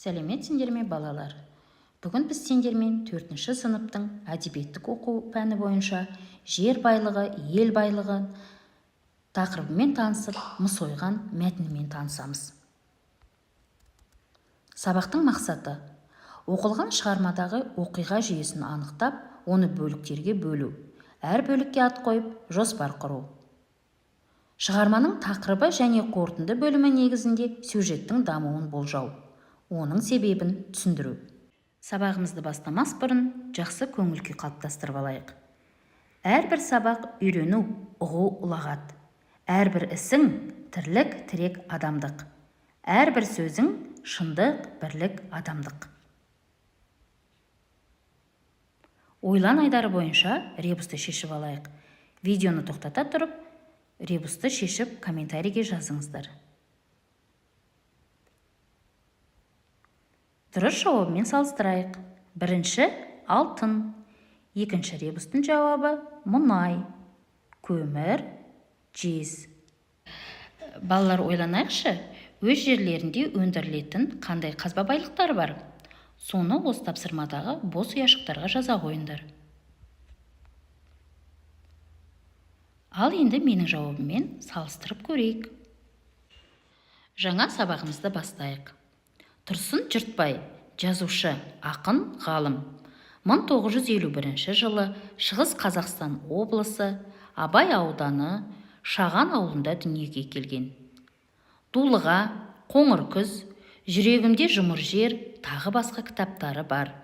Сәлеметсіңдер ме балалар? Бүгін біз сендермен 4-ші сыныптың әдебиеттік оқу пәні бойынша жер байлығы, ел байлығы тақырыбымен танысып, мыс ойған мәтінімен танысамыз. Сабақтың мақсаты: оқылған шығармадағы оқиға жүйесін анықтап, оны бөліктерге бөлу, әр бөлікке ат қойып, жоспар құру. Шығарманың тақырыбы және қорытынды бөлімі негізінде сюжеттің дамуын болжау, оның себебін түсіндіру. Сабағымызды бастамас бұрын жақсы көңіл-күй қалыптастырып алайық. Әрбір сабақ үйрену, ұғу, ұлағат. Әрбір ісің тірлік, тірек, адамдық. Әрбір сөзің шындық, бірлік, адамдық. Ойлан айдары бойынша ребусты шешіп алайық. Видеоны тоқтата тұрып, ребусты шешіп комментарийге жазыңыздар. Дұрыс жауабымен салыстырайық. Бірінші — алтын. Екінші ребустың жауабы — мұнай, көмір, жез. Балалар, ойланайықшы, өз жерлерінде өндірілетін қандай қазба байлықтар бар? Соны осы тапсырмадағы бос ұяшықтарға жаза қойыңдар. Ал енді менің жауабыммен салыстырып көрейік. Жаңа сабағымызды бастайық. Тұрсын Жұртбай, жазушы, ақын, ғалым. 1951 жылы Шығыс Қазақстан облысы Абай ауданы Шаған ауылында дүниеге келген. Дулыға, Қоңыр күз, Жүрегімде жұмыр жер, тағы басқа кітаптары бар.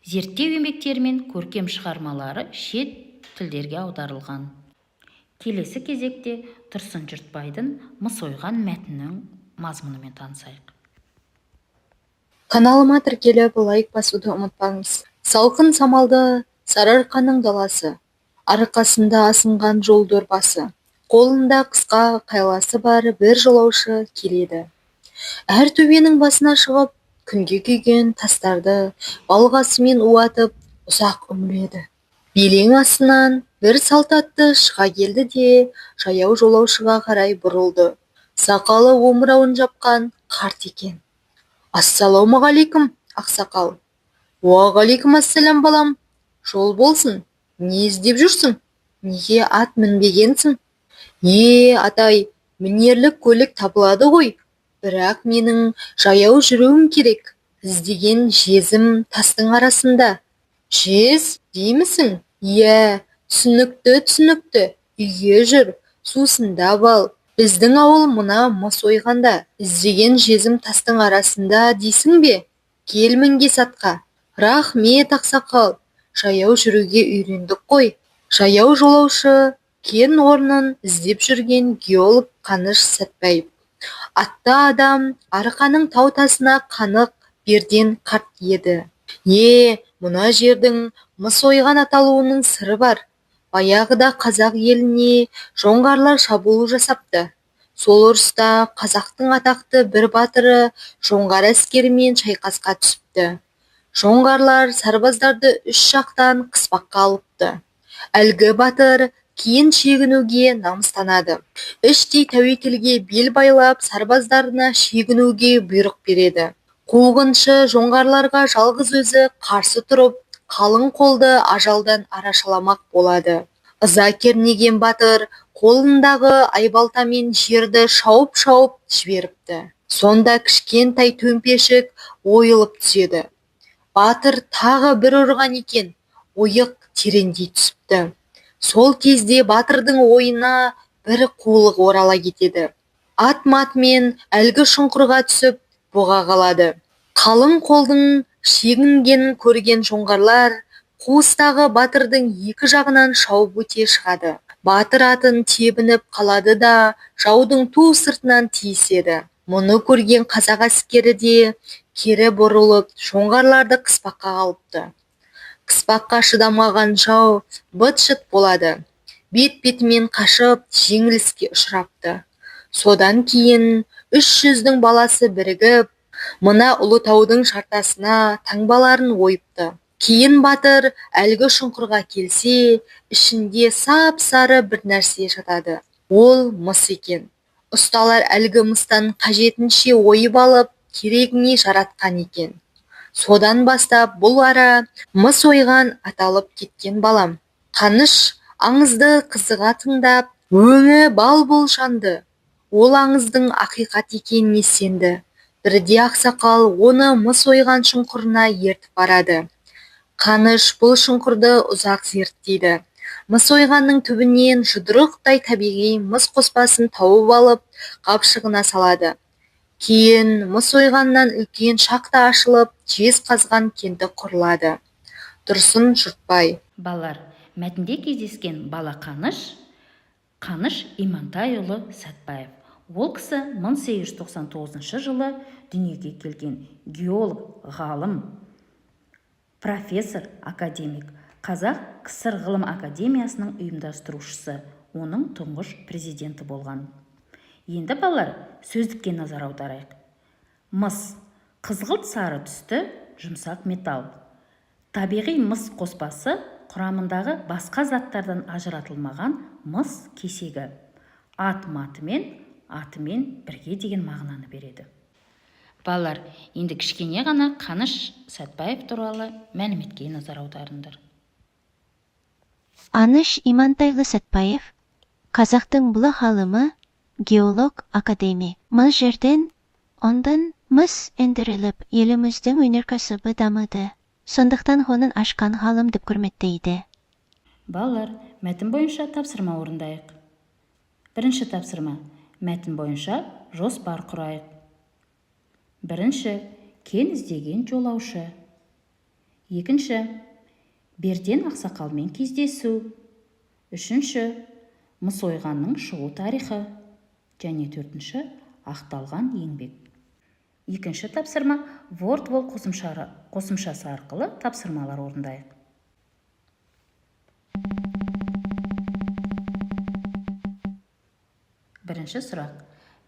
Зерттеу еңбектері мен көркем шығармалары шет тілдерге аударылған. Келесі кезекте Тұрсын Жұртбайдың мыс ойған мәтінінің мазмұнымен танысайық. Каналыма тіркеліп лайк басуды ұмытпаңыз. Салқын самалды Сарыарқаның даласы, арқасында асынған жол дорбасы, қолында қысқа қайласы бар бір жолаушы келеді. Әр төбенің басына шығып, күнге күйген тастарды балғасымен уатып, ұзақ үңіледі. Белең астынан бір салт атты шыға келді де, жаяу жолаушыға қарай бұрылды. Сақалы омырауын жапқан қарт екен. Ассалаумағалейкум, ақсақал. Уағалейкум ассалам, балам. Жол болсын. Не іздеп жүрсің? Неге ат мінбегенсің? Атай, мінерлік көлік табылады ғой. Бірақ менің жаяу жүруім керек. Іздеген жезім тастың арасында. Жез деймісің? Түсінікті. Үйге жүр, сусындап ал. Біздің ауыл мұна мыс ойғанда. Іздеген жезім тастың арасында дейсің бе? Кел мінге сатқа. Рахмет, ақсақал. Жаяу жүруге үйрендік қой. Жаяу жолаушы кен орнын іздеп жүрген геолог Қаныш Сәтбаев. Атты адам арқаның тау тасына қанық берден қарт еді. Мұна жердің мыс ойған аталуының сыры бар. Баяғыда қазақ еліне жоңғарлар шабуыл жасапты. Сол ұрыста қазақтың атақты бір батыры жоңғар әскерімен шайқасқа түсіпті. Жоңғарлар сарбаздарды 3 жақтан қыспаққа алыпты. Әлгі батыр кейін шегінуге намыстанады. Іштей тәуекелге бел байлап, сарбаздарына шегінуге бұйрық береді. Қуғыншы жоңғарларға жалғыз өзі қарсы тұрып, қалың қолды ажалдан арашаламақ болады. Ыза кернеген батыр қолындағы айбалтамен жерді шауып жіберіпті. Сонда кішкентай төмпешік ойылып түседі. Батыр тағы бір ұрған екен, ойық тереңдей түсіпті. Сол кезде батырдың ойына бір қулық орала кетеді. Ат-матымен әлгі шұңқырға түсіп, бұға қалады. Қалың қолдың шегінгенін көрген жоңғарлар қуыстағы батырдың екі жағынан шауып өте шығады. Батыр атын тебініп қалады да жаудың ту сыртынан тиіседі. Мұны көрген қазақ әскері де кері бұрылып жоңғарларды қыспаққа алыпты. Қыспаққа шыдамаған жау быт-шыт болады. Бет-бетімен қашып жеңіліске ұшырапты. Содан кейін 300-дің баласы бірігіп, мына Ұлытаудың жартасына таңбаларын ойыпты. Кейін батыр әлгі шұңқырға келсе, ішінде сап-сары бір нәрсе жатады. Ол мыс екен. Ұсталар әлгі мыстан қажетінше ойып алып, керегіңе жаратқан екен. Содан бастап бұл ара мыс ойған аталып кеткен балам. Қаныш аңызды қызыға тыңдап, өңі бал болшанды. Ол аңыздың ақиқат екеніне сенді. Бірде ақсақал оны мыс ойған шұңқырына ертіп барады. Қаныш бұл шұңқырды ұзақ зерттейді. Мыс ойғанның түбінен жұдырықтай табиғи мыс қоспасын тауып алып, қапшығына салады. Кейін мыс ойғаннан үлкен шахта ашылып, жез қазған кенті құрылады. Тұрсын Жұртбай. Балалар, мәтінде кездескен бала Қаныш Имантайұлы Сәтбаев. Ол кісі 1899 жылы дүниеге келген геолог, ғалым, профессор, академик. Қазақ КСР ғылым академиясының ұйымдастырушысы, оның тұңғыш президенті болған. Енді балалар, сөздікке назар аударайық. Мыс, қызғылт сары түсті жұмсақ металл. Табиғи мыс қоспасы құрамындағы басқа заттардан ажыратылмаған мыс кесегі. Атымен бірге деген мағынаны береді. Балалар, енді кішкене ғана Қаныш Сәтбаев туралы мәліметке назар аударыңдар. Қаныш Имантайлы Сәтбаев, қазақтың бұлы ғалымы, геолог, академик. Мыс жерден, ондан мыс өндіріліп, еліміздің өнеркәсібі дамыды. Сондықтан оның ашқан ғалым деп құрметтейді. Балалар, мәтін бойынша тапсырма орындайық. Бірінші тапсырма. Мәтін бойынша жоспар құрайық. Бірінші, кен іздеген жолаушы. Екінші, Берден ақсақалмен кездесу. Үшінші, мыс ойғанның шығу тарихы. Және төртінші, ақталған еңбек. Екінші тапсырма, WordWall қосымшасы арқылы тапсырмалар орындайық. Бірінші сұрақ.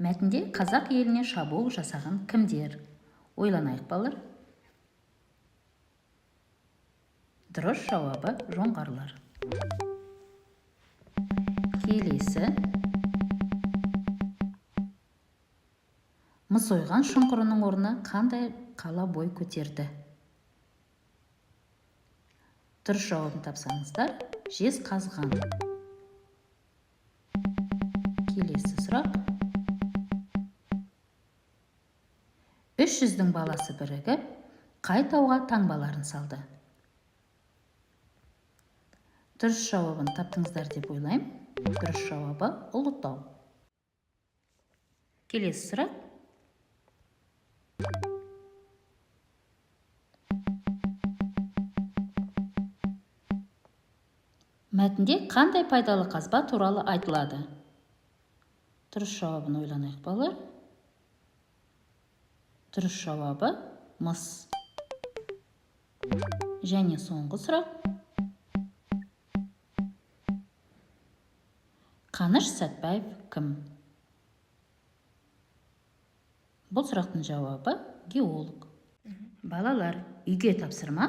Мәтінде қазақ еліне шабуыл жасаған кімдер? Ойланайық, балалар. Дұрыс жауабы жоңғарлар. Келесі. Мыс ойған шұңқырының орнына қандай қала бой көтерді? Дұрыс жауабын тапсаңыздар, жез қазған. Келесі сұрақ. 300-дің баласы бірігіп, қай тауға таңбаларын салды? Дұрыс жауабын таптыңыздар деп ойлаймын. Дұрыс жауабы Ұлытау. Келесі сұрақ. Мәтінде қандай пайдалы қазба туралы айтылады? Дұрыс жауабын ойланайық, балалар. Дұрыс жауабы мыс. Және соңғы сұрақ. Қаныш Сәтбаев кім? Бұл сұрақтың жауабы геолог. Балалар, үйге тапсырма,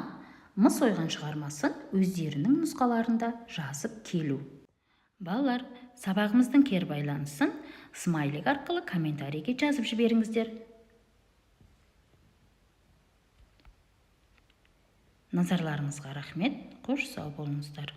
мыс ойған шығармасын өздерінің нұсқаларында жазып келу. Балалар, сабағымыздың кері байланысын смайлик арқылы комментарийге жазып жіберіңіздер. Назарларыңызға рахмет, қош сау болыңыздар.